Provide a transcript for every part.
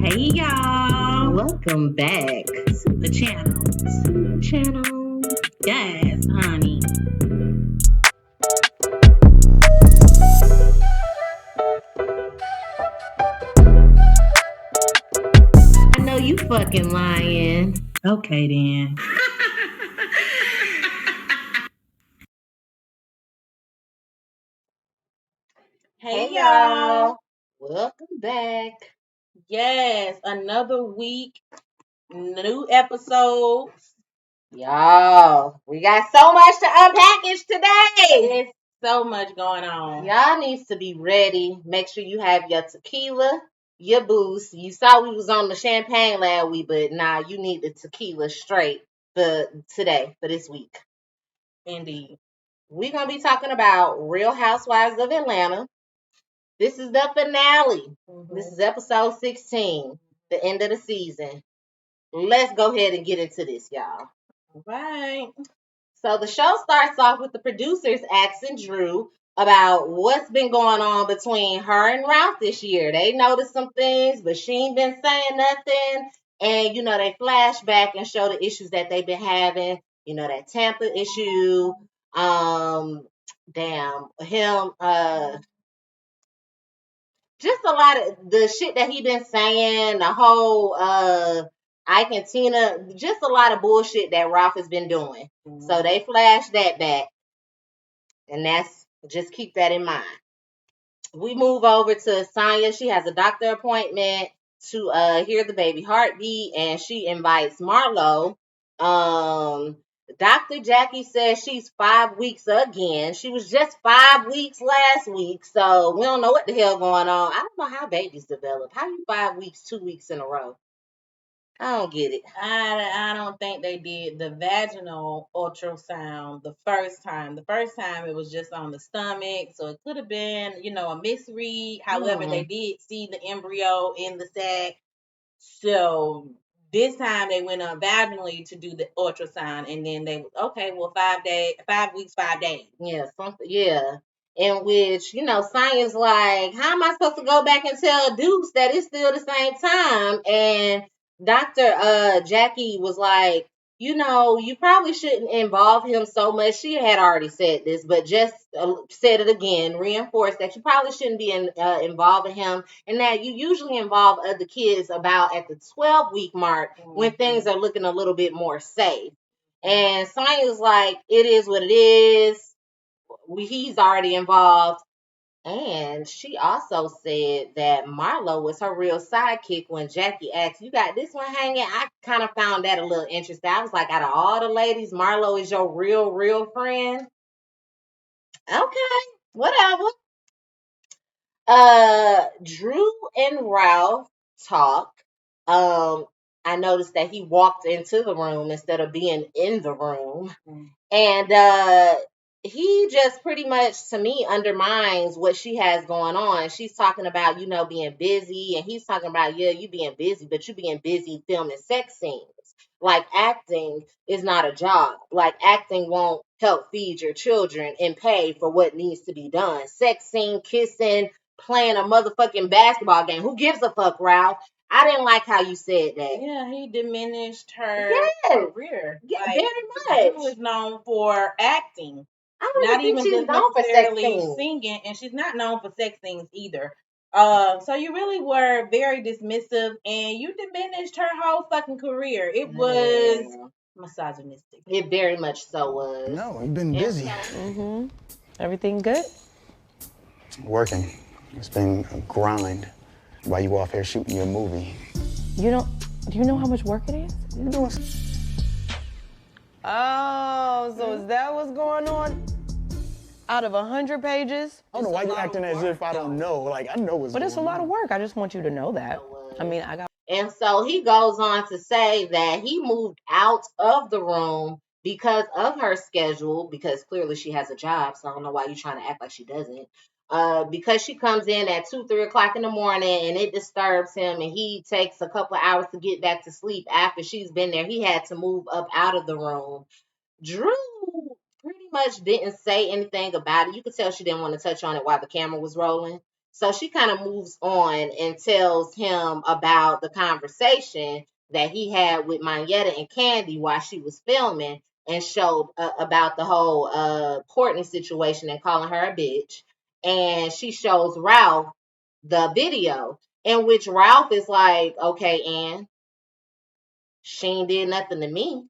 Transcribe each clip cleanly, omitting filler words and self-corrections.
Hey y'all, Welcome back to the channel. to the channel. Yes, honey. I know you fucking lying. Okay then. Hey y'all. Welcome back. Yes, another week, new episodes. Y'all, we got so much to unpackage today. There's so much going on. Y'all needs to be ready. Make sure you have your tequila, your boost. You saw we was on the champagne last week, but nah, you need the tequila straight for today, for this week. Indeed. We're going to be talking about Real Housewives of Atlanta. This is the finale. This is episode 16, the end of the season. Let's go ahead and get into this, y'all. Right. So the show starts off with the producers asking Drew about what's been going on between her and Ralph this year. They noticed some things, but she ain't been saying nothing. And, they flash back and show the issues that they've been having. That Tampa issue. Him, just a lot of the shit that he been saying, the whole Ike and Tina, just a lot of bullshit that Ralph has been doing. So they flashed that back. And that's, just keep that in mind. We move over to Sonya. She has a doctor appointment to hear the baby heartbeat, and she invites Marlo. Dr. Jackie says she's 5 weeks again. She was just 5 weeks last week, so we don't know what the hell going on. I don't know how babies develop. How you 5 weeks, 2 weeks in a row? I don't get it. I don't think they did the vaginal ultrasound the first time. The first time it was just on the stomach, so it could have been, a misread. However, they did see the embryo in the sac. So this time they went on vaginally to do the ultrasound, and then they 5 weeks, 5 days. Yeah, something. Yeah. In which, Sonya's like, how am I supposed to go back and tell Dukes that it's still the same time? And Dr. Jackie was like, you probably shouldn't involve him so much. She had already said this, but just said it again, reinforced that you probably shouldn't be involving him, and that you usually involve other kids about at the 12-week mark when things are looking a little bit more safe. And Sonya's like, it is what it is. He's already involved. And she also said that Marlo was her real sidekick when Jackie asked, you got this one hanging? I kind of found that a little interesting. I was like, out of all the ladies, Marlo is your real friend? Okay, whatever. Drew and Ralph talk. I noticed that he walked into the room instead of being in the room. And he just pretty much, to me, undermines what she has going on. She's talking about, being busy. And he's talking about, yeah, you being busy, but you being busy filming sex scenes. Like, acting is not a job. Like, acting won't help feed your children and pay for what needs to be done. Sex scene, kissing, playing a motherfucking basketball game. Who gives a fuck, Ralph? I didn't like how you said that. Yeah, he diminished her career. Yeah, very much. She was known for acting. I don't not think even she's just known for sex necessarily scenes. singing, and she's not known for sex scenes either. So you really were very dismissive, and you diminished her whole fucking career. It was misogynistic. It very much so was. No, I've been busy. Everything good? Working. It's been a grind while you off here shooting your movie. Do you know how much work it is? You doing? Oh, so is that what's going on? Out of 100 pages? I don't know why you acting as if I don't know. Like, I know what's going on. But it's a lot of work. I just want you to know that. I mean, I got... And so he goes on to say that he moved out of the room because of her schedule, because clearly she has a job, so I don't know why you're trying to act like she doesn't. Because she comes in at 2, 3 o'clock in the morning and it disturbs him, and he takes a couple of hours to get back to sleep after she's been there. He had to move up out of the room. Drew pretty much didn't say anything about it. You could tell she didn't want to touch on it while the camera was rolling. So she kind of moves on and tells him about the conversation that he had with Mayetta and Candy while she was filming, and showed about the whole Courtney situation and calling her a bitch. And she shows Ralph the video in which Ralph is like, okay, Ann, she ain't did nothing to me.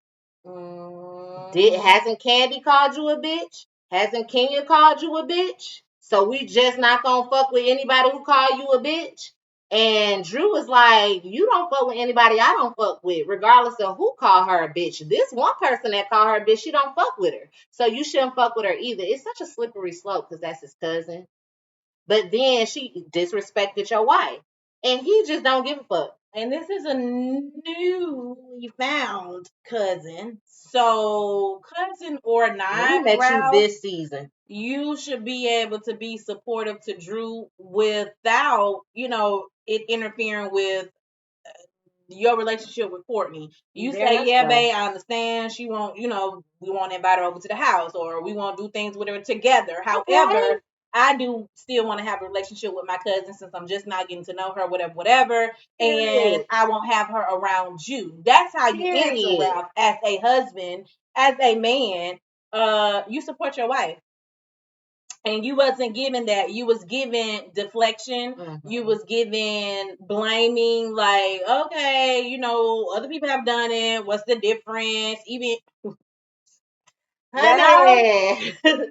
Hasn't Candy called you a bitch? Hasn't Kenya called you a bitch? So we just not gonna fuck with anybody who call you a bitch? And Drew was like, you don't fuck with anybody I don't fuck with, regardless of who called her a bitch. This one person that called her a bitch, she don't fuck with her. So you shouldn't fuck with her either. It's such a slippery slope because that's his cousin. But then she disrespected your wife. And he just don't give a fuck. And this is a newly found cousin. So, cousin or We not, met you Ralph, this season. you should be able to be supportive to Drew without, it interfering with your relationship with Courtney. You Very say, much yeah, so. babe, I understand. She won't, we want to invite her over to the house, or we want to do things with her together. However, Okay. I do still want to have a relationship with my cousin since I'm just not getting to know her, whatever. Period. And I won't have her around you. That's how you answer, Period. Ralph, as a husband, as a man. You support your wife. And you wasn't given that. You was given deflection. You was given blaming, like, okay, other people have done it. What's the difference? Even Ralph, Honey.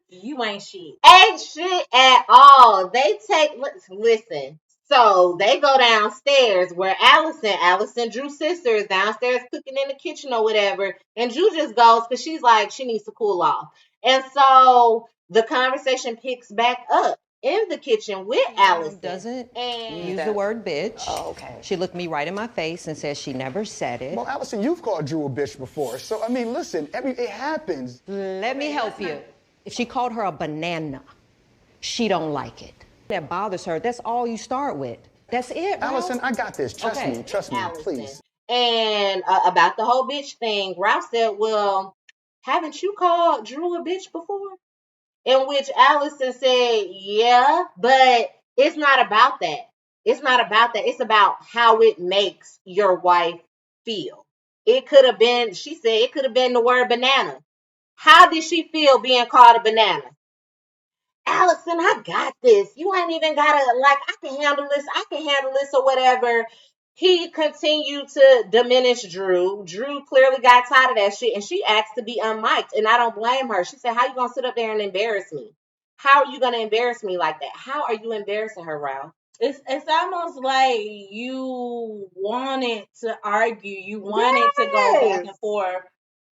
you ain't shit. Ain't shit at all. They take, listen. So they go downstairs where Allison, Drew's sister, is downstairs cooking in the kitchen or whatever. And Drew just goes because she's like, she needs to cool off. And so the conversation picks back up in the kitchen with Allison. Doesn't use the word bitch. Oh, okay. She looked me right in my face and says she never said it. Well, Allison, you've called Drew a bitch before. So, I mean, listen, it happens. Let me help you. If she called her a banana, she don't like it. That bothers her. That's all you start with. That's it, Ralph. Allison, I got this. Trust Okay. me, Allison. please. And about the whole bitch thing, Ralph said, well, haven't you called Drew a bitch before? In which Allison said, yeah, but it's not about that. It's not about that. It's about how it makes your wife feel. It could have been, she said, it could have been the word banana. How did she feel being called a banana? Allison, I got this. You ain't even gotta, like, I can handle this or whatever. He continued to diminish Drew. Drew clearly got tired of that shit, and she asked to be unmiked, and I don't blame her. She said, how you gonna sit up there and embarrass me? How are you gonna embarrass me like that? How are you embarrassing her, Ralph? It's almost like you wanted to argue, you wanted to go back and forth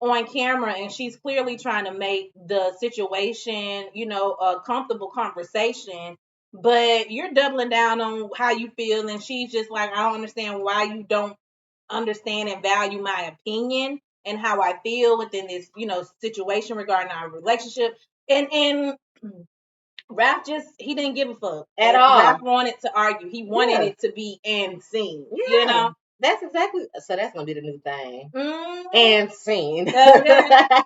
on camera, and she's clearly trying to make the situation, a comfortable conversation. But you're doubling down on how you feel, and she's just like, I don't understand why you don't understand and value my opinion and how I feel within this, situation regarding our relationship. And Ralph he didn't give a fuck At all. Ralph wanted to argue. He wanted it to be and seen. Yeah. That's exactly, so that's gonna be the new thing. Mm-hmm. And seen. Okay.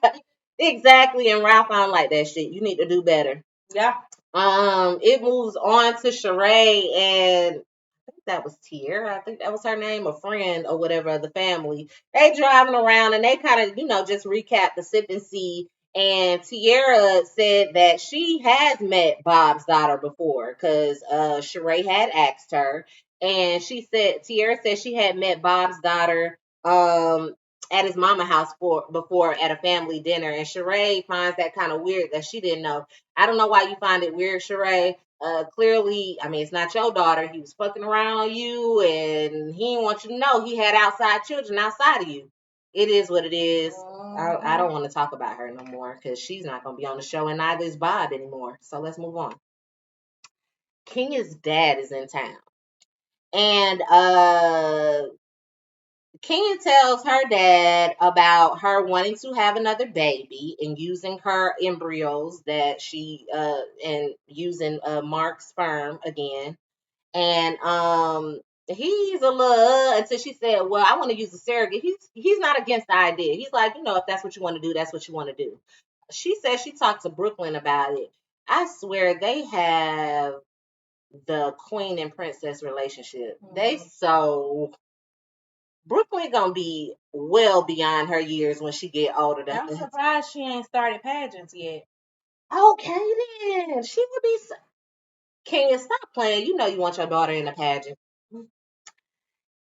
Exactly. And Ralph, I don't like that shit. You need to do better. Yeah. It moves on to Sheree, and I think that was Tierra. I think that was her name, a friend or whatever of the family. They driving around and they kind of, just recap the sip and see. And Tierra said that she has met Bob's daughter before because Sheree had asked her. And Tierra said she had met Bob's daughter at his mama house before at a family dinner. And Sheree finds that kind of weird that she didn't know. I don't know why you find it weird, Sheree. Clearly, I mean, it's not your daughter. He was fucking around on you, and he didn't want you to know he had outside children outside of you. It is what it is. I don't want to talk about her no more because she's not going to be on the show, and neither is Bob anymore. So let's move on. Kenya's dad is in town, and Kenya tells her dad about her wanting to have another baby and using her embryos that and using Mark's sperm again. And he's a little until she said, well, I want to use a surrogate. He's not against the idea. He's like, if that's what you want to do, that's what you want to do. She says she talked to Brooklyn about it. I swear they have the queen and princess relationship. They so Brooklyn gonna be well beyond her years when she get older. I'm surprised she ain't started pageants yet. Okay then, she would be. Kenya, stop playing. You know you want your daughter in a pageant.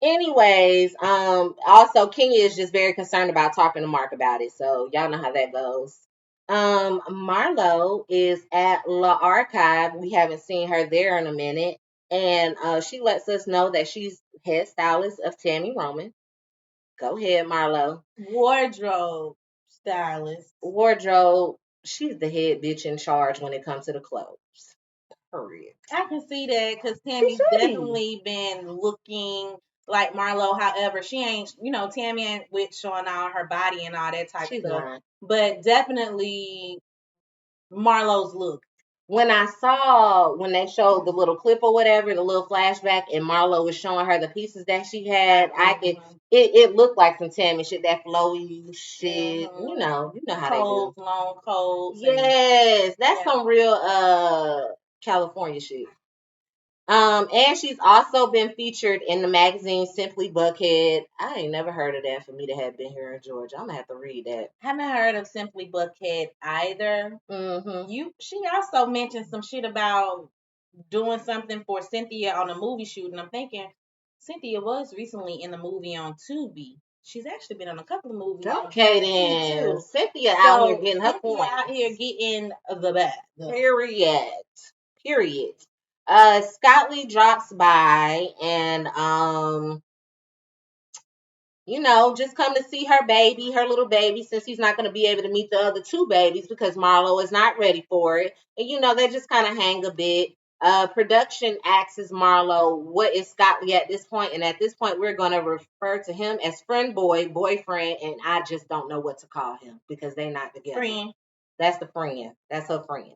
Anyways, also Kenya is just very concerned about talking to Mark about it. So y'all know how that goes. Marlo is at La Archive. We haven't seen her there in a minute. And she lets us know that she's head stylist of Tammy Roman. Go ahead, Marlo. Wardrobe stylist. Wardrobe, she's the head bitch in charge when it comes to the clothes. Period. I can see that because Tammy's definitely been looking like Marlo. However, she ain't, Tammy ain't with showing all her body and all that type of stuff. Not. But definitely Marlo's look. When they showed the little clip or whatever, the little flashback, and Marlo was showing her the pieces that she had, it looked like some Tammy shit, that flowy shit. You know how Coats, they do. long coats. Yes, that's some real California shit. And she's also been featured in the magazine Simply Buckhead. I ain't never heard of that for me to have been here in Georgia. I'm gonna have to read that. Haven't heard of Simply Buckhead either. She also mentioned some shit about doing something for Cynthia on a movie shoot, and I'm thinking Cynthia was recently in the movie on Tubi. She's actually been on a couple of movies. Okay, then Cynthia out here getting her point. Out here getting the bag. Period. Scott Lee drops by and just come to see her little baby, since he's not going to be able to meet the other two babies because Marlo is not ready for it. And they just kind of hang a bit. Production asks Marlo, what is Scott Lee at this point? And at this point, we're going to refer to him as boyfriend, and I just don't know what to call him because they're not together. Friend. That's the friend. That's her friend.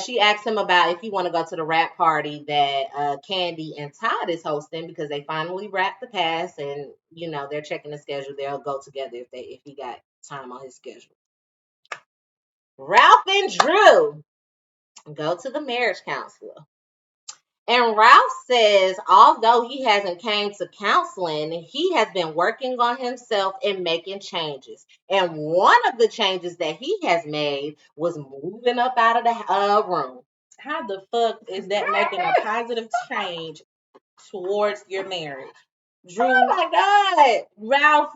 She asked him about if he want to go to the rap party that Candy and Todd is hosting because they finally wrapped the cast and they're checking the schedule. They'll go together if he got time on his schedule. Ralph and Drew go to the marriage counselor. And Ralph says, although he hasn't came to counseling, he has been working on himself and making changes. And one of the changes that he has made was moving up out of the room. How the fuck is that making a positive change towards your marriage? Drew, oh my God. Ralph,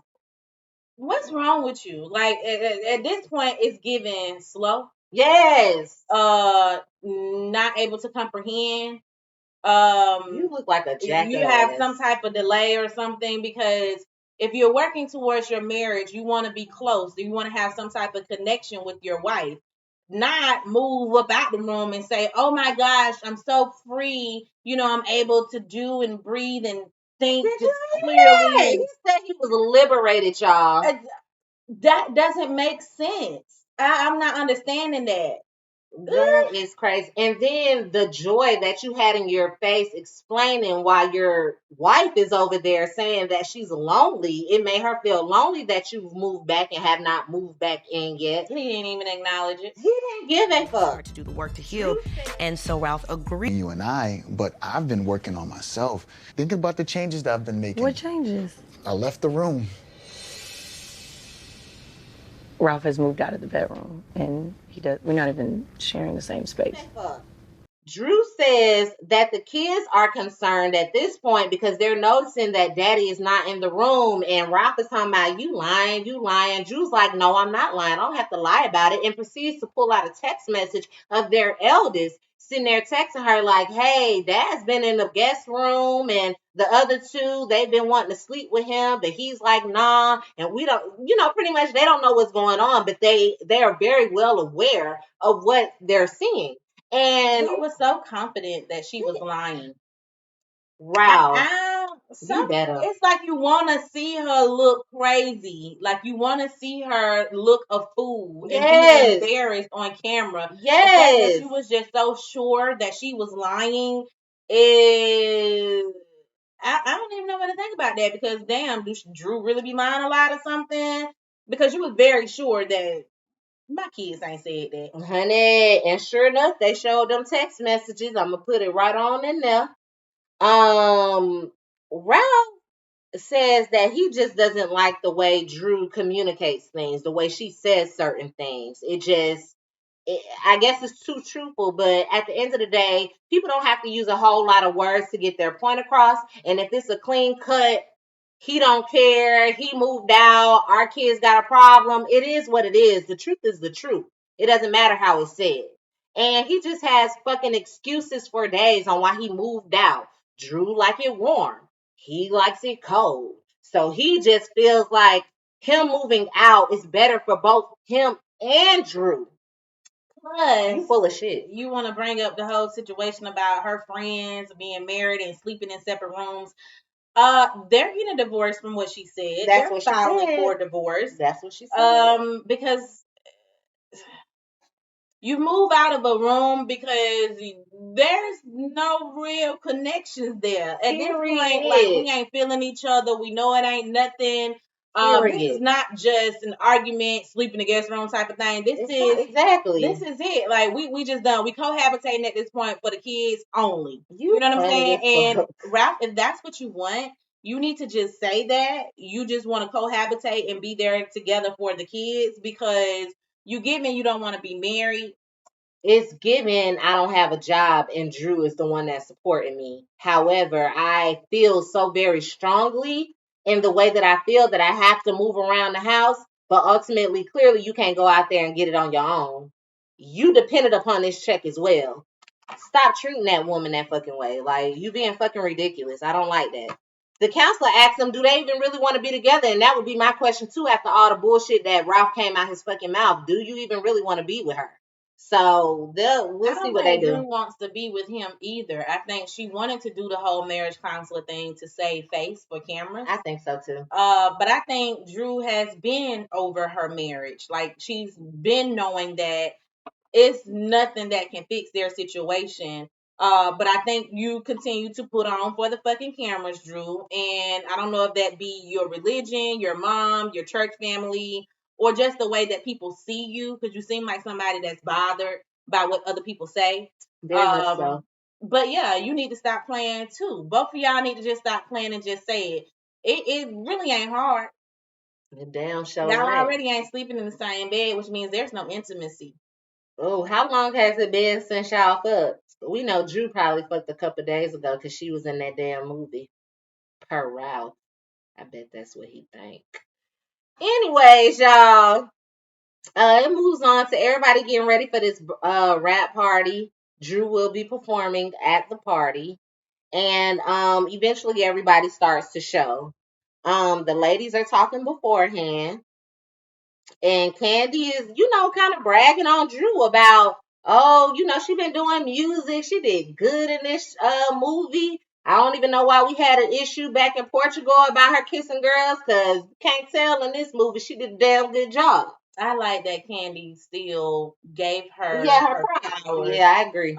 what's wrong with you? Like at this point, it's giving slow. Yes. Not able to comprehend. You look like a jackass. You have some type of delay or something, because if you're working towards your marriage, you want to be close. You want to have some type of connection with your wife. Not move up out the room and say, oh my gosh, I'm so free. I'm able to do and breathe and think just clearly. He said he was liberated, y'all. That doesn't make sense. I'm not understanding that. That is crazy. And then the joy that you had in your face explaining why your wife is over there saying that she's lonely. It made her feel lonely that you've moved back and have not moved back in yet. He didn't even acknowledge it. He didn't give a fuck. To do the work to heal. And so Ralph agreed. You and I, but I've been working on myself. Think about the changes that I've been making. What changes? I left the room. Ralph has moved out of the bedroom, and we're not even sharing the same space. Drew says that the kids are concerned at this point because they're noticing that daddy is not in the room, and Ralph is talking about, you lying. Drew's like, no, I'm not lying. I don't have to lie about it, and proceeds to pull out a text message of their eldest sitting there texting her like, hey, dad's been in the guest room, and the other two, they've been wanting to sleep with him, but he's like, nah, and we don't, pretty much they don't know what's going on, but they are very well aware of what they're seeing. And he was so confident that she was lying. Ralph, it's like you want to see her look crazy. Like you want to see her look a fool and be embarrassed on camera. Yes. The fact that she was just so sure that she was lying is... I don't even know what to think about that, because damn, do Drew really be lying a lot or something? Because she was very sure that My kids ain't said that. Honey, and sure enough, they showed them text messages. I'm gonna put it right on in there. Ralph says that he just doesn't like the way Drew communicates things, the way she says certain things. I guess it's too truthful, but at the end of the day, people don't have to use a whole lot of words to get their point across. And if it's a clean cut, he don't care, he moved out, our kids got a problem, it is what it is. The truth is the truth. It doesn't matter how it's said. And he just has fucking excuses for days on why he moved out. Drew like it warm. He likes it cold. So he just feels like him moving out is better for both him and Drew. Plus, you full of shit. You want to bring up the whole situation about her friends being married and sleeping in separate rooms. They're getting a divorce from what she said. That's They're what she filing said. for divorce. That's what she said. Because you move out of a room because there's no real connections there. At this point, like, we ain't feeling each other. We know it ain't nothing. This is not just an argument, sleep in the guest room type of thing. This is it. Like, we just done. We cohabitating at this point for the kids only. You know what I'm saying? And Ralph, if that's what you want, you need to just say that. You just want to cohabitate and be there together for the kids, because you get me, you don't want to be married. It's given I don't have a job and Drew is the one that's supporting me. However, I feel so very strongly in the way that I feel that I have to move around the house. But ultimately, clearly, you can't go out there and get it on your own. You depended upon this check as well. Stop treating that woman that fucking way. Like, you being fucking ridiculous. I don't like that. The counselor asked them, do they even really want to be together? And that would be my question too, after all the bullshit that Ralph came out his fucking mouth. Do you even really want to be with her? So we'll see what they do. Drew wants to be with him either. I think she wanted to do the whole marriage counselor thing to save face for cameras. I think so too. But I think Drew has been over her marriage. Like, she's been knowing that it's nothing that can fix their situation. But I think you continue to put on for the fucking cameras, Drew. And I don't know if that be your religion, your mom, your church family, or just the way that people see you, because you seem like somebody that's bothered by what other people say. Very much so. But yeah, you need to stop playing too. Both of y'all need to just stop playing and just say it. It really ain't hard. The damn show. Y'all already ain't sleeping in the same bed, which means there's no intimacy. Oh, how long has it been since y'all fucked? We know Drew probably fucked a couple days ago because she was in that damn movie. Per Ralph. I bet that's what he think. Anyways, y'all. It moves on to everybody getting ready for this rap party. Drew will be performing at the party. And eventually everybody starts to show. The ladies are talking beforehand. And Candy is, kind of bragging on Drew about, she been doing music. She did good in this movie. I don't even know why we had an issue back in Portugal about her kissing girls, because can't tell in this movie she did a damn good job. I like that Candy still gave her her flowers. Yeah, I agree.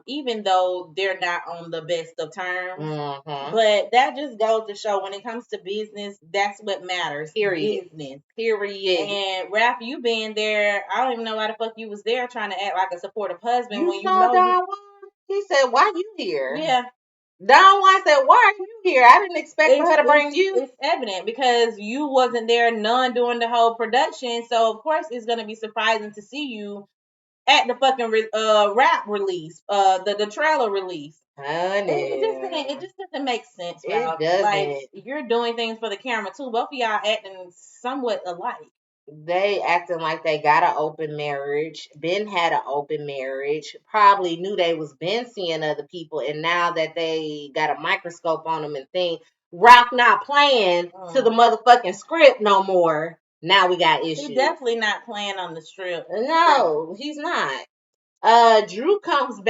Even though they're not on the best of terms. Mm-hmm. But that just goes to show, when it comes to business, that's what matters. Period. Business. Period. And Raph, you being there, I don't even know why the fuck you was there trying to act like a supportive husband when you know Don Juan? He said, why you here? Yeah. Don Juan said, why are you here? I didn't expect for her to bring you. It's evident because you wasn't there none during the whole production. So, of course, it's going to be surprising to see you at the fucking rap release, the trailer release. It just doesn't make sense, Ralph. It doesn't. Like, you're doing things for the camera, too. Both of y'all acting somewhat alike. They acting like they got an open marriage. Ben had an open marriage. Probably knew they was been seeing other people, and now that they got a microscope on them and think Ralph not playing to the motherfucking script no more. Now we got issues. He's definitely not playing on the strip. No, he's not. Drew comes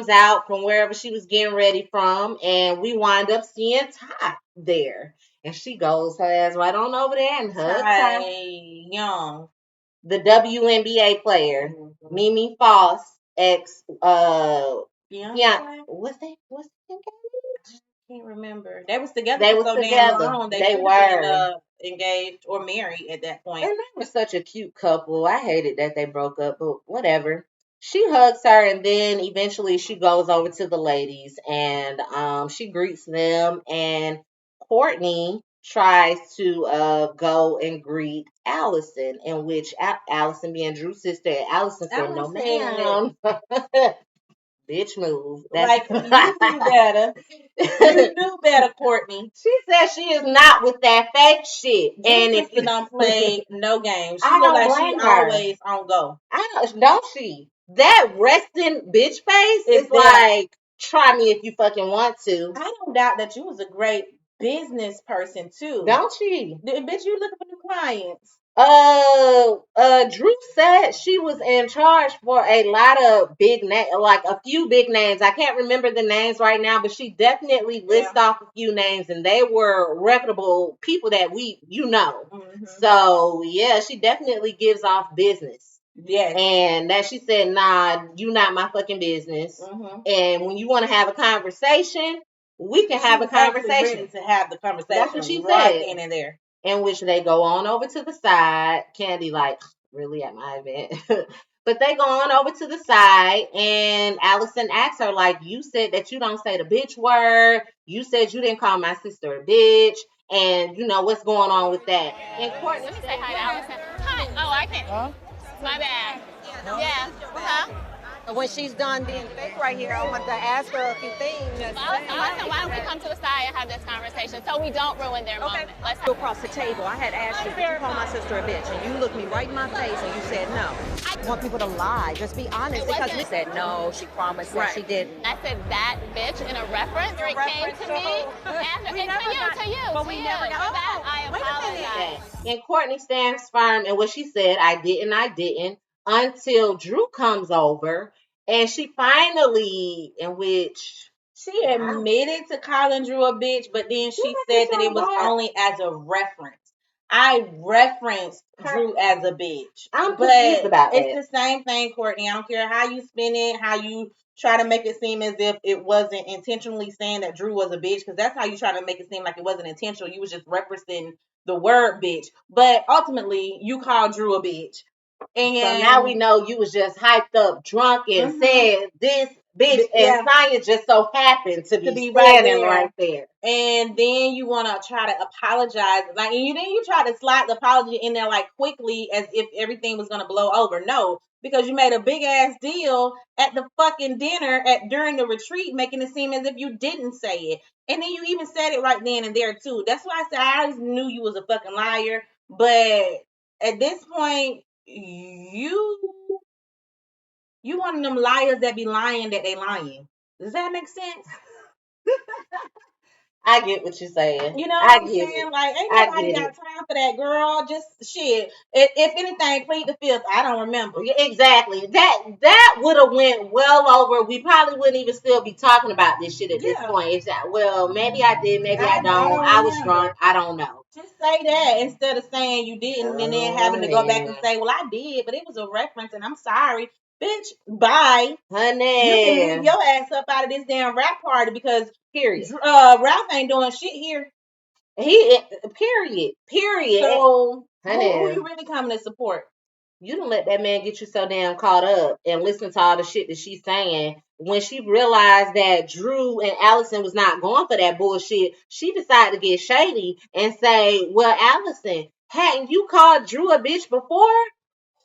out from wherever she was getting ready from, and we wind up seeing Ty there. And she goes her ass right on over there and hugs Ty Young, the WNBA player, Mimi Foss, ex Beyonce. What's that? I can't remember. They was together. They was together. They were. engaged or married at that point. And they were such a cute couple. I hated that they broke up, but whatever. She hugs her, and then eventually she goes over to the ladies, and she greets them, and Courtney tries to go and greet Allison, in which Allison being Drew's sister, and Allison said, "No, ma'am." Bitch move. Like, you do better. You do better, Courtney. She said she is not with that fake shit. And if you don't play no games, she I look don't like blame she her. always on go. Don't she? That resting bitch face is like, try me if you fucking want to. I don't doubt that you was a great business person too. Don't she? Bitch, you looking for new clients. Drew said she was in charge for a lot of big names, like a few big names. I can't remember the names right now, but she definitely lists off a few names, and they were reputable people that Mm-hmm. So yeah, she definitely gives off business. Yes. And that she said, nah, you not my fucking business. Mm-hmm. And when you want to have a conversation, we can have a conversation. Ready to have the conversation. That's what she right said. In and there. In which they go on over to the side. Candy like, really at my event? But they go on over to the side, and Allison asks her, like, you said that you don't say the bitch word. You said you didn't call my sister a bitch. And you know what's going on with that. And Courtney, let me say hi to Allison. Hi. Oh, I can't. Huh? My bad. Yeah. Huh? When she's done being fake right here, I want to ask her a few things. Listen, why don't we come to the side and have this conversation so we don't ruin their moment? Let's go across the table. I had asked you, did you call my sister a bitch? And you looked me right in my face and you said no. I want people to lie. Just be honest. Because we said no, she promised that she didn't. I said that bitch in a reference. It came to me. To you. But we never got that. I apologize. And Courtney stands firm in what she said. I didn't. Until Drew comes over, and she finally, in which she admitted to calling Drew a bitch, but then she said that it was only as a reference. I referenced Drew as a bitch. I'm confused about that. It's the same thing, Courtney. I don't care how you spin it, how you try to make it seem as if it wasn't intentionally saying that Drew was a bitch, because that's how you try to make it seem like it wasn't intentional. You was just referencing the word bitch. But ultimately, you called Drew a bitch. And so now we know you was just hyped up, drunk, and said this bitch, and Sonya just so happened to be standing right there. And then you want to try to apologize, like, and then you try to slide the apology in there like quickly as if everything was gonna blow over. No, because you made a big ass deal at the fucking dinner during the retreat, making it seem as if you didn't say it, and then you even said it right then and there too. That's why I said I always knew you was a fucking liar, but at this point, you one of them liars that be lying that they lying. Does that make sense? I get what you're saying. You know what I'm saying? Like, ain't nobody got time for that, girl. Just shit. If anything, plead the fifth. I don't remember. Exactly. That would have went well over. We probably wouldn't even still be talking about this shit at this point. It's well, maybe I did, maybe I don't. I was drunk. I don't know. Just say that instead of saying you didn't, and then having to go back and say, well, I did, but it was a reference, and I'm sorry. Bitch, bye. Honey. You can leave your ass up out of this damn rap party because period. Ralph ain't doing shit here. Period. So honey, who you really coming to support? You don't let that man get you so damn caught up and listen to all the shit that she's saying. When she realized that Drew and Allison was not going for that bullshit, she decided to get shady and say, well, Allison, hadn't you called Drew a bitch before?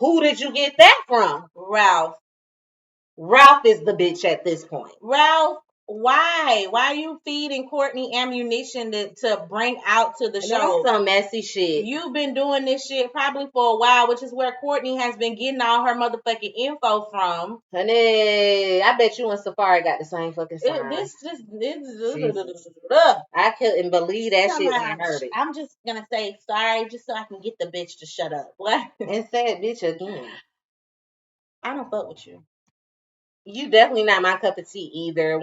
Who did you get that from? Ralph. Ralph is the bitch at this point. Ralph, why? Why are you feeding Courtney ammunition to bring out to the show? That's some messy shit. You've been doing this shit probably for a while, which is where Courtney has been getting all her motherfucking info from. Honey, I bet you and Safari got the same fucking sign. I couldn't believe that shit when I heard it. I'm just gonna say sorry just so I can get the bitch to shut up. What? And say it, bitch, again. I don't fuck with you. You definitely not my cup of tea either.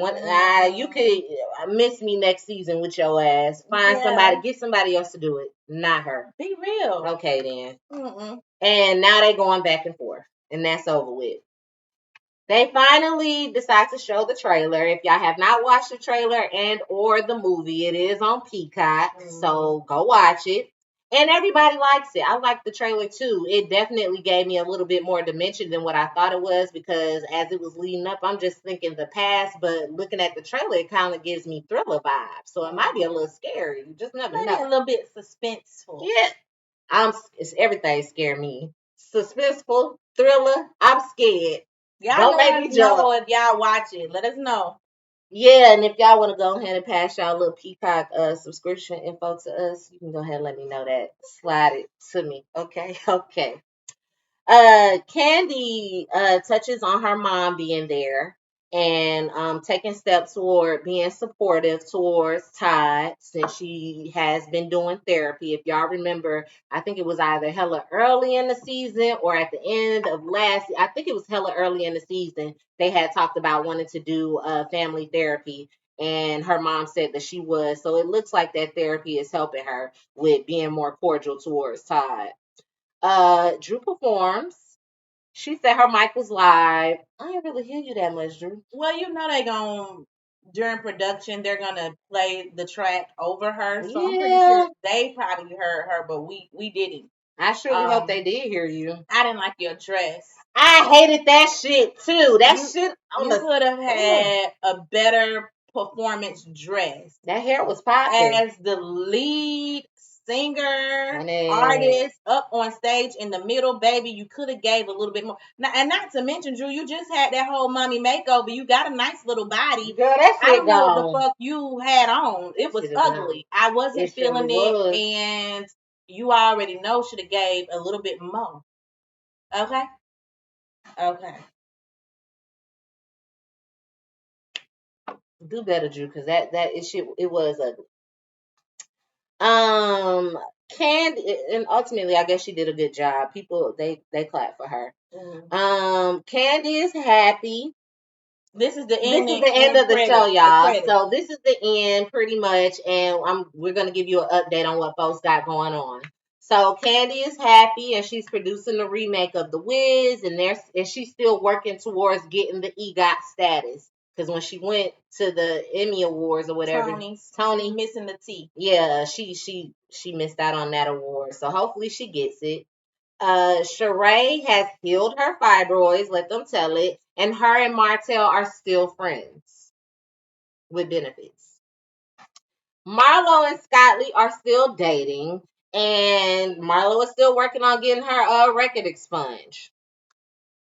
You could miss me next season with your ass. Find somebody, get somebody else to do it, not her. Be real. Okay then. And now they going back and forth, and that's over with. They finally decide to show the trailer. If y'all have not watched the trailer and or the movie, it is on Peacock, so go watch it. And everybody likes it. I like the trailer too. It definitely gave me a little bit more dimension than what I thought it was, because as it was leading up, I'm just thinking the past, but looking at the trailer, it kind of gives me thriller vibes. So it might be a little scary. You just never Maybe know. a little bit suspenseful. Yeah. It's everything scare me. Suspenseful, thriller, I'm scared. Y'all Don't let make us me jump. know if y'all watch it. Let us know. Yeah, and if y'all want to go ahead and pass y'all little Peacock subscription info to us, you can go ahead and let me know that. Slide it to me. Okay, okay. Candy touches on her mom being there and taking steps toward being supportive towards Todd, since she has been doing therapy. If y'all remember, I think it was either hella early in the season or at the end of I think it was hella early in the season, they had talked about wanting to do family therapy, and her mom said that she was. So it looks like that therapy is helping her with being more cordial towards Todd. Drew performs. She said her mic was live. I didn't really hear you that much, Drew. Well, you know they gon' during production they're gonna play the track over her, so I'm pretty Yeah. sure they probably heard her, but we didn't. I surely hope they did hear you. I didn't like your dress. I hated that shit too. That shit on You the could have had a better performance dress. that hair was popping. As the lead singer, Honey. artist up on stage in the middle, baby, you could have gave a little bit more. Now, and not to mention, Drew, you just had that whole mommy makeover. You got a nice little body. Girl, that I shit don't know what the gone. fuck you had on. It was Shit is ugly. I wasn't It surely feeling it, was. and you already know should have gave a little bit more. Okay. Okay. Do better, Drew, because that is shit. It was ugly. Candy, and ultimately, I guess she did a good job. People they clap for her. Candy is happy. This is the This end. is the end of the show, y'all. The So this is the end, pretty much, and we're gonna give you an update on what folks got going on. So Candy is happy, and she's producing the remake of The Wiz, and she's still working towards getting the EGOT status. Because when she went to the Emmy Awards or whatever, Tony missing the T. Yeah, she missed out on that award. So hopefully she gets it. Sheree has healed her fibroids, let them tell it, and her and Martell are still friends with benefits. Marlo and Scotty are still dating, and Marlo is still working on getting her record expunged.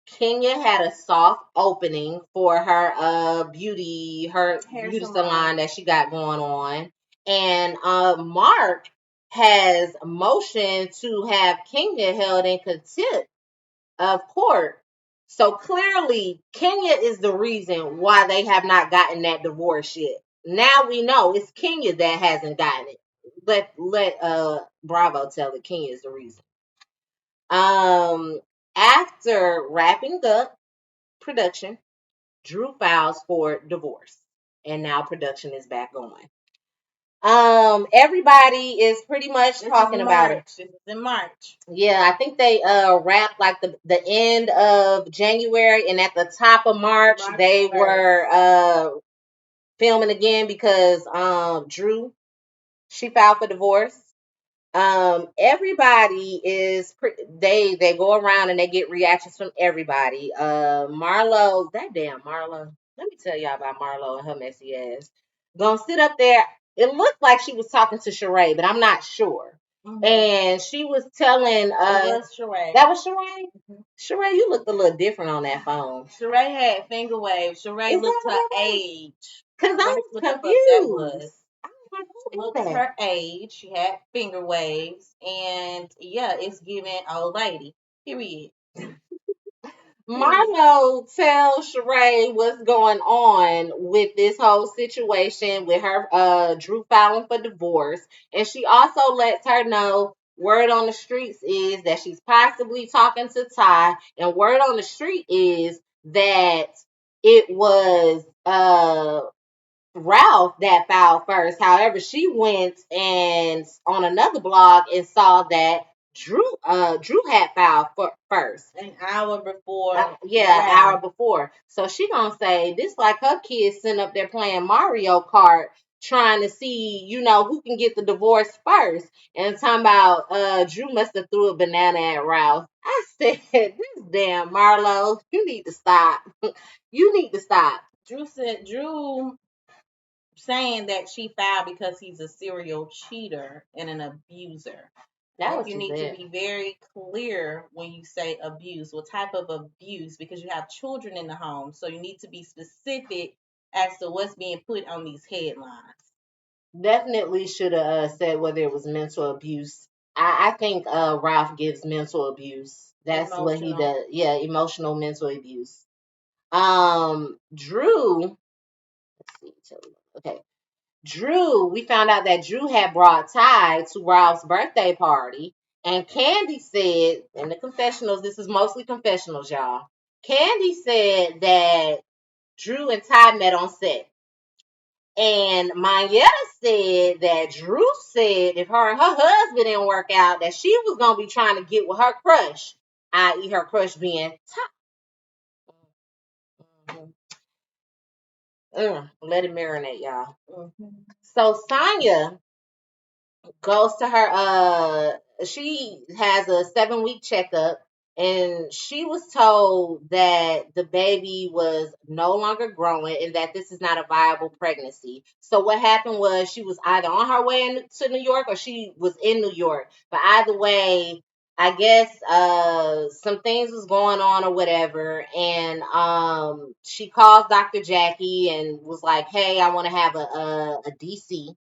Kenya had a soft opening for her beauty salon that she got going on. And Mark has motioned to have Kenya held in contempt of court. So clearly Kenya is the reason why they have not gotten that divorce yet. Now we know it's Kenya that hasn't gotten it. Let Bravo tell it Kenya is the reason. After wrapping up production, Drew files for divorce, and now production is back on. Everybody is pretty much talking about it. This is in March. Yeah, I think they wrapped like the end of January, and at the top of March they were filming again because Drew, she filed for divorce. Everybody is they go around and they get reactions from everybody. Marlo, that damn Marlo. Let me tell y'all about Marlo and her messy ass. Gonna sit up there. It looked like she was talking to Sheree, but I'm not sure. And she was telling that was Sheree. That was Sheree? Sheree, you looked a little different on that phone. Sheree had finger waves. Sheree looked her age. Because I was confused. Looked her age. She had finger waves. And yeah, it's giving old lady. Period. Marlo tells Sheree what's going on with this whole situation with her Drew filing for divorce. And she also lets her know word on the streets is that she's possibly talking to Ty. And word on the street is that it was Ralph that filed first. However, she went and on another blog and saw that Drew had filed first. An hour before. An hour before. So she gonna say this like her kids sitting up there playing Mario Kart, trying to see, who can get the divorce first. And talking about Drew must have threw a banana at Ralph. I said, this damn Marlo, you need to stop. You need to stop. Drew saying that she filed because he's a serial cheater and an abuser. That you need to be very clear when you say abuse. What type of abuse? Because you have children in the home, so you need to be specific as to what's being put on these headlines. Definitely should have said whether it was mental abuse. I think Ralph gives mental abuse. That's what he does. Yeah, emotional mental abuse. Drew. Let's see. Okay. Drew, we found out that Drew had brought Ty to Ralph's birthday party. And Candy said, in the confessionals, this is mostly confessionals, y'all. Candy said that Drew and Ty met on set. And Mayetta said that Drew said if her and her husband didn't work out, that she was going to be trying to get with her crush, i.e. her crush being Ty. Let it marinate, y'all. So Sonya goes to her, she has a 7-week checkup, and she was told that the baby was no longer growing and that this is not a viable pregnancy. So what happened was she was either on her way to New York or she was in New York. But either way, I guess some things was going on or whatever, and she calls Dr. Jackie and was like, "Hey, I want to have a DC."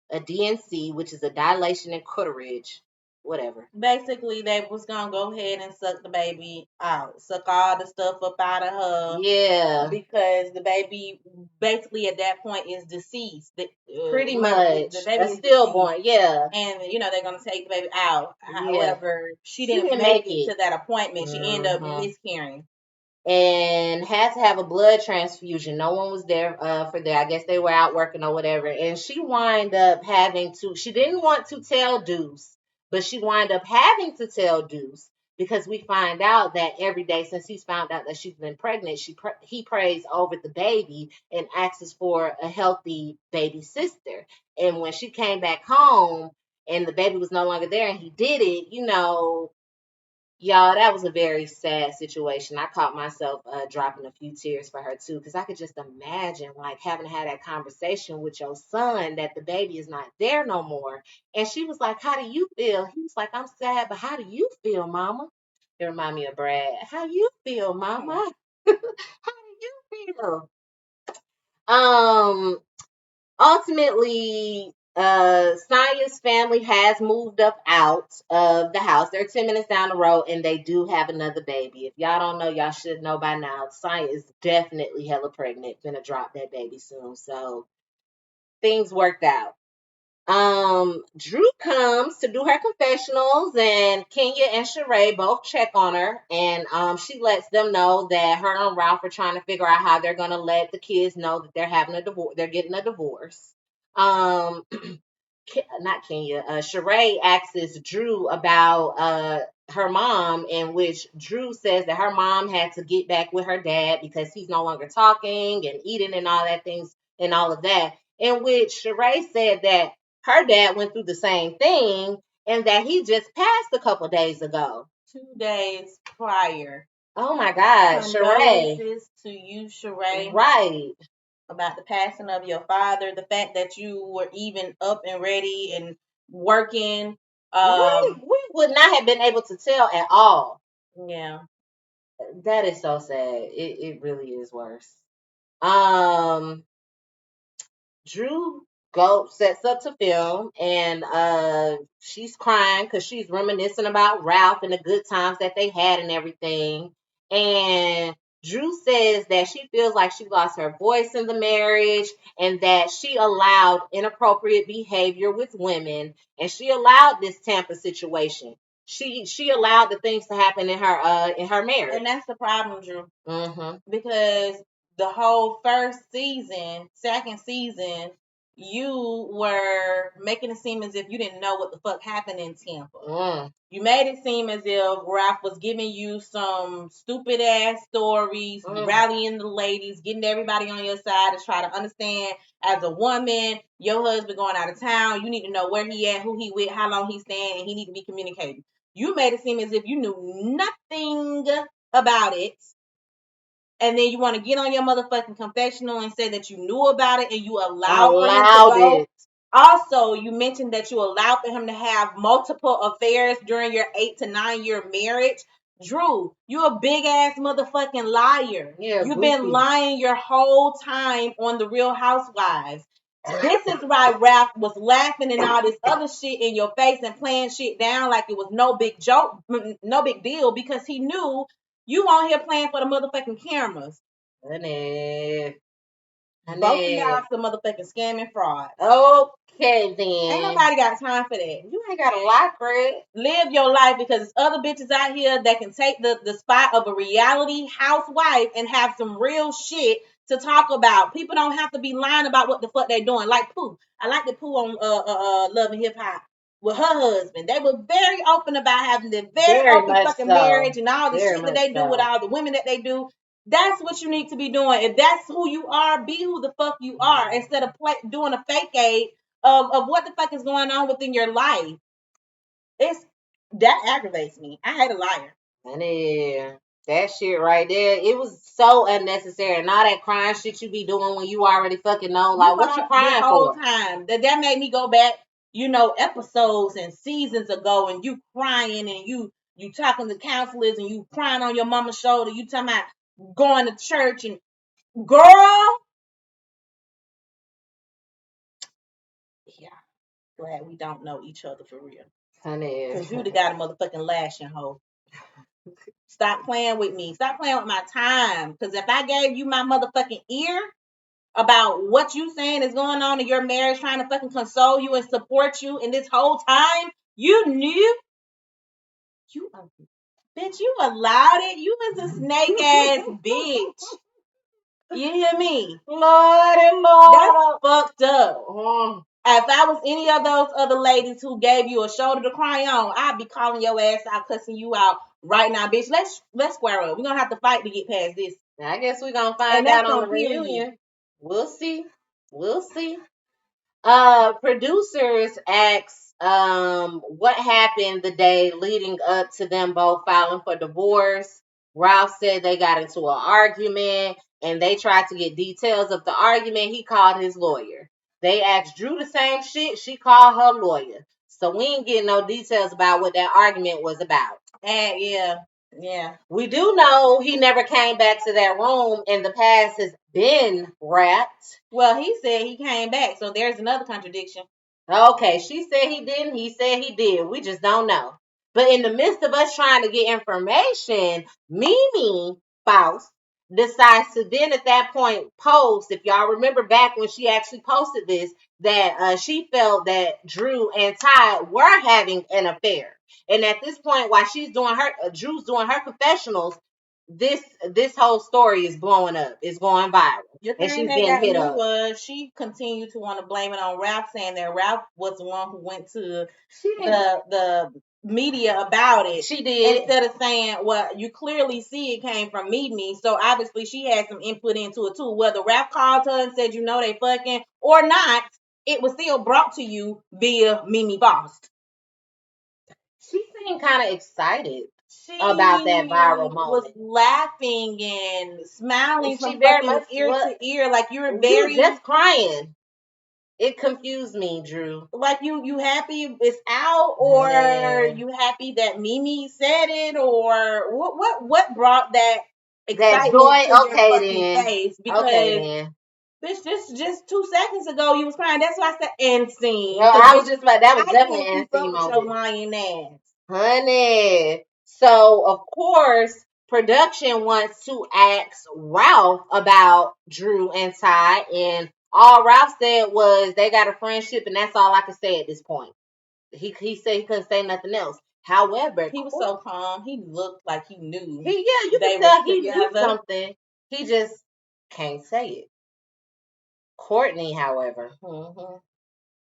A DNC, which is a dilation and curettage, whatever. Basically, they was gonna go ahead and suck the baby out, suck all the stuff up out of her. Yeah, because the baby, basically at that point, is deceased. Pretty much, the baby is stillborn. Yeah, and they're gonna take the baby out. However, she didn't make it to that appointment. She ended up miscarrying. And had to have a blood transfusion. No one was there for that. I guess they were out working or whatever. And she wind up having to, she didn't want to tell Deuce, but she wind up having to tell Deuce because we find out that every day since he's found out that she's been pregnant, he prays over the baby and asks for a healthy baby sister. And when she came back home and the baby was no longer there and he did it, y'all, that was a very sad situation. I caught myself dropping a few tears for her too, because I could just imagine like having to have that conversation with your son that the baby is not there no more. And she was like, "How do you feel?" He was like, "I'm sad, but how do you feel, Mama?" It reminded me of Brad. "How you feel, Mama?" How do you feel? Ultimately, Sonya's family has moved up out of the house. They're 10 minutes down the road and they do have another baby. If y'all don't know, y'all should know by now. Sonya is definitely hella pregnant. Gonna drop that baby soon. So things worked out. Drew comes to do her confessionals, and Kenya and Sheree both check on her, and she lets them know that her and Ralph are trying to figure out how they're gonna let the kids know that they're having a divorce, they're getting a divorce. Not Kenya, Sheree asks Drew about her mom, in which Drew says that her mom had to get back with her dad because he's no longer talking and eating and all that things and all of that. In which Sheree said that her dad went through the same thing and that he just passed a couple days ago. 2 days prior. Oh my God, Sheree. Condolences to you, Sheree. Right. About the passing of your father, the fact that you were even up and ready and working. We would not have been able to tell at all. Yeah. That is so sad. It really is worse. Drew sets up to film, and she's crying because she's reminiscing about Ralph and the good times that they had and everything. And Drew says that she feels like she lost her voice in the marriage and that she allowed inappropriate behavior with women, and she allowed this Tampa situation. She allowed the things to happen in her marriage. And that's the problem, Drew. Mm-hmm. Because the whole first season, second season, you were making it seem as if you didn't know what the fuck happened in Tampa. You made it seem as if Ralph was giving you some stupid ass stories, rallying the ladies, getting everybody on your side to try to understand as a woman, your husband going out of town, you need to know where he at, who he with, how long he's staying, and he need to be communicating. You made it seem as if you knew nothing about it. And then you want to get on your motherfucking confessional and say that you knew about it and you allowed for him to go. Also, you mentioned that you allowed for him to have multiple affairs during your 8 to 9 year marriage. Drew, you a big ass motherfucking liar. Yeah, You've been lying your whole time on the Real Housewives. This is why Ralph was laughing and all this other shit in your face and playing shit down like it was no big joke, no big deal, because he knew you on here playing for the motherfucking cameras. Honey. Both of y'all some motherfucking scamming fraud. Okay, then. Ain't nobody got time for that. You ain't got a lot, Fred. Live your life, because there's other bitches out here that can take the spot of a reality housewife and have some real shit to talk about. People don't have to be lying about what the fuck they doing. Like Pooh. I like the Pooh on Love and Hip Hop with her husband. They were very open about having the very open fucking marriage and all the shit that they do with all the women that they do. That's what you need to be doing. If that's who you are, be who the fuck you are, instead of doing a fake aid of what the fuck is going on within your life. That aggravates me. I hate a liar. Honey, that shit right there, it was so unnecessary. And all that crying shit you be doing when you already fucking know. Like, what you crying the whole for? time. That made me go back, episodes and seasons ago, and you crying and you talking to counselors and you crying on your mama's shoulder. You talking about going to church and girl. Yeah, glad we don't know each other for real. Honey. Because you'd have got a motherfucking lashing hoe. Stop playing with me. Stop playing with my time. Because if I gave you my motherfucking ear about what you saying is going on in your marriage, trying to fucking console you and support you in this whole time, you knew. Bitch, you allowed it. You was a snake ass bitch. You hear me? Lord and Lord. That's fucked up. If I was any of those other ladies who gave you a shoulder to cry on, I'd be calling your ass out, cussing you out right now, bitch. Let's square up. We're gonna have to fight to get past this. I guess we're gonna find out on the reunion. We'll see. We'll see. Producers asked what happened the day leading up to them both filing for divorce. Ralph said they got into an argument and they tried to get details of the argument. He called his lawyer. They asked Drew the same shit. She called her lawyer. So we ain't getting no details about what that argument was about. And yeah. We do know he never came back to that room and the past has been wrapped. Well, he said he came back, so there's another contradiction. Okay, she said he didn't. He said he did. We just don't know. But in the midst of us trying to get information, Mimi Faust decides to then at that point post, if y'all remember back when she actually posted this, that she felt that Drew and Ty were having an affair. And at this point, while she's doing Drew's doing her confessionals, this whole story is blowing up. It's going viral. And she's getting hit up. Was she continued to want to blame it on Ralph, saying that Ralph was the one who went to the media about it. She did. Instead of saying, well, you clearly see it came from Mimi, so obviously she had some input into it too. Whether Ralph called her and said, they fucking or not, it was still brought to you via Mimi Faust. She seemed kind of excited about that viral moment. Was laughing and smiling from ear to ear, like you were just crying. It confused me, Drew. Like you happy it's out, or you happy that Mimi said it, or what brought that excitement joy? To your Then. Face? Because bitch, just 2 seconds ago you was crying. That's why I said end scene. Well, I was just like, that was definitely an end scene moment. Your lying ass. Honey. So, of course, production wants to ask Ralph about Drew and Ty, and all Ralph said was they got a friendship, and that's all I could say at this point. He said he couldn't say nothing else. However, he was so calm. He looked like he knew. You can tell he knew something. He just can't say it. Courtney, however.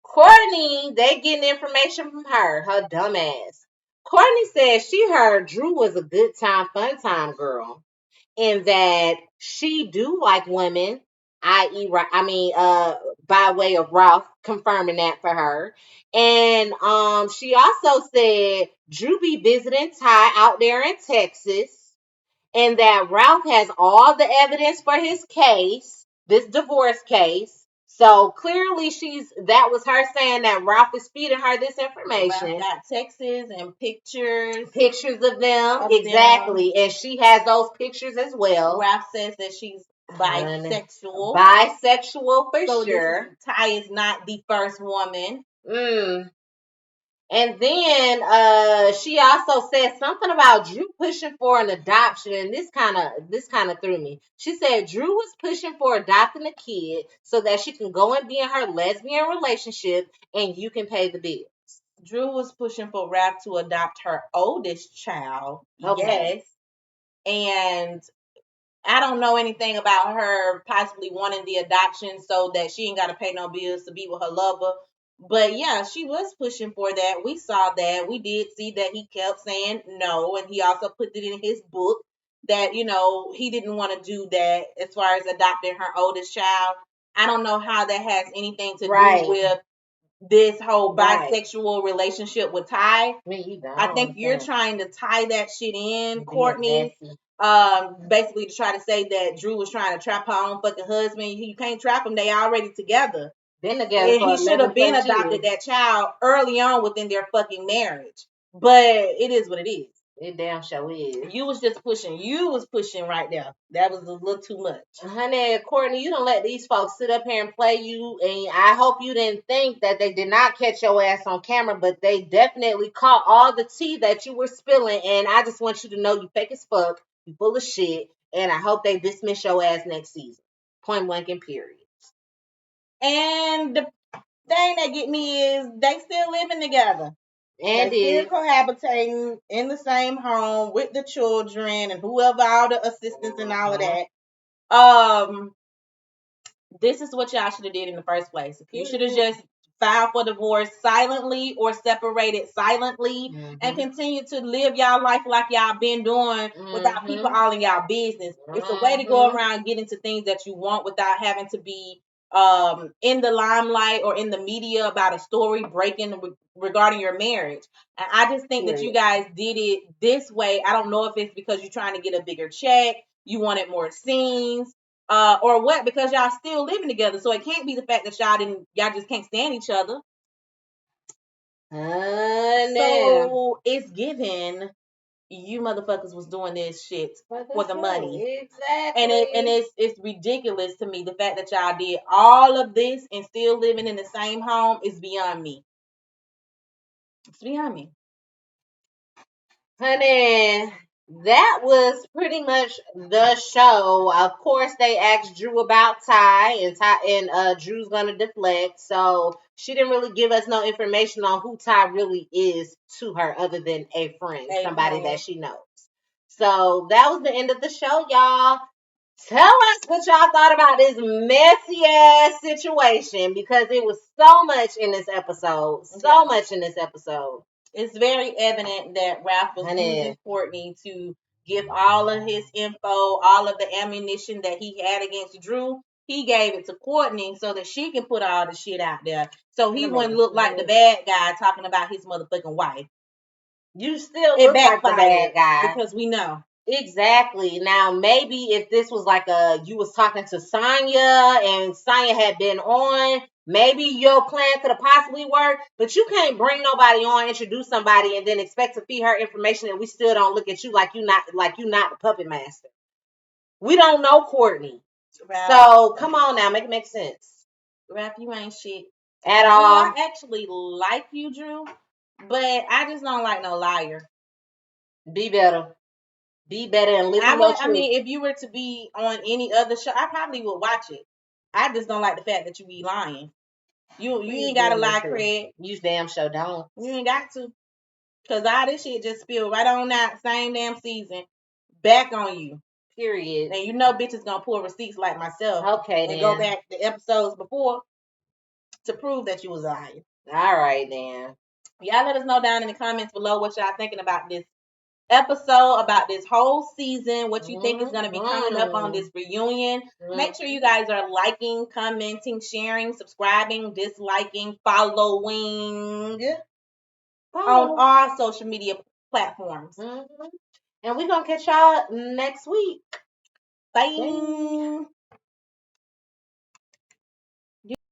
Courtney, they getting information from her dumb ass. Courtney said she heard Drew was a good time, fun time girl, and that she do like women, i.e., by way of Ralph confirming that for her. And she also said Drew be visiting Ty out there in Texas, and that Ralph has all the evidence for his case, this divorce case. So clearly that was her saying that Ralph is feeding her this information. Ralph got texts and pictures. Pictures of them. Exactly. And she has those pictures as well. Ralph says that she's bisexual. Bisexual for so sure. Ty is not the first woman. And then she also said something about Drew pushing for an adoption, and this kind of threw me. She said Drew was pushing for adopting a kid so that she can go and be in her lesbian relationship, and you can pay the bills. Drew was pushing for Ralph to adopt her oldest child. Okay. Yes. And I don't know anything about her possibly wanting the adoption so that she ain't got to pay no bills to be with her lover. But yeah, she was pushing for that. We saw that. We did see that he kept saying no. And he also put it in his book that, he didn't want to do that as far as adopting her oldest child. I don't know how that has anything to do with this whole bisexual relationship with Ty. I think you're trying to tie that shit in, Courtney. Basically to try to say that Drew was trying to trap her own fucking husband. You can't trap them. They already together. Been together. And he should have been adopted that child early on within their fucking marriage. But it is what it is. It damn sure is. You was just pushing. You was pushing right there. That was a little too much. Honey, Courtney, you don't let these folks sit up here and play you. And I hope you didn't think that they did not catch your ass on camera, but they definitely caught all the tea that you were spilling. And I just want you to know you fake as fuck. You full of shit. And I hope they dismiss your ass next season. Point blank and period. And the thing that get me is they still living together. And they still cohabitating in the same home with the children and whoever, all the assistants and all of that. This is what y'all should have did in the first place. You should have just filed for divorce silently or separated silently and continue to live y'all life like y'all been doing without people all in y'all business. It's a way to go around getting to things that you want without having to be in the limelight or in the media about a story breaking regarding your marriage. And I just think that you guys did it this way. I don't know if it's because you're trying to get a bigger check, you wanted more scenes, or what, because y'all still living together. So it can't be the fact that y'all just can't stand each other. So it's given you motherfuckers was doing this shit for the money. Exactly. And it's ridiculous to me. The fact that y'all did all of this and still living in the same home is beyond me. It's beyond me. Honey, that was pretty much the show. Of course, they asked Drew about Ty, and Drew's gonna deflect. So she didn't really give us no information on who Ty really is to her, other than a friend, somebody that she knows. So that was the end of the show, y'all. Tell us what y'all thought about this messy ass situation, because it was so much in this episode. So much in this episode. It's very evident that Ralph was using Courtney to give all of his info, all of the ammunition that he had against Drew. He gave it to Courtney so that she can put all the shit out there. So he wouldn't look like the bad guy talking about his motherfucking wife. You still look like the bad guy. Because we know. Exactly. Now, maybe if this was like you was talking to Sonya and Sonya had been on, maybe your plan could have possibly worked, but you can't bring nobody on, introduce somebody, and then expect to feed her information, and we still don't look at you like you not the puppet master. We don't know Courtney. Ralph, so come on now, make it make sense. Ralph, you ain't shit at all. I actually like you, Drew, but I just don't like no liar. Be better. Be better and live your truth. I mean, if you were to be on any other show, I probably would watch it. I just don't like the fact that you be lying. You ain't got to lie, Craig. You damn sure don't. You ain't got to. Because all this shit just spilled right on that same damn season back on you. Period. And you know bitches gonna pull receipts like myself. Okay, and then. go back the episodes before to prove that you was lying. All right, then. Y'all let us know down in the comments below what y'all thinking about this episode, about this whole season, what you think is going to be coming up on this reunion. Make sure you guys are liking, commenting, sharing, subscribing, disliking, following on all social media platforms. And we're going to catch y'all next week. Bye.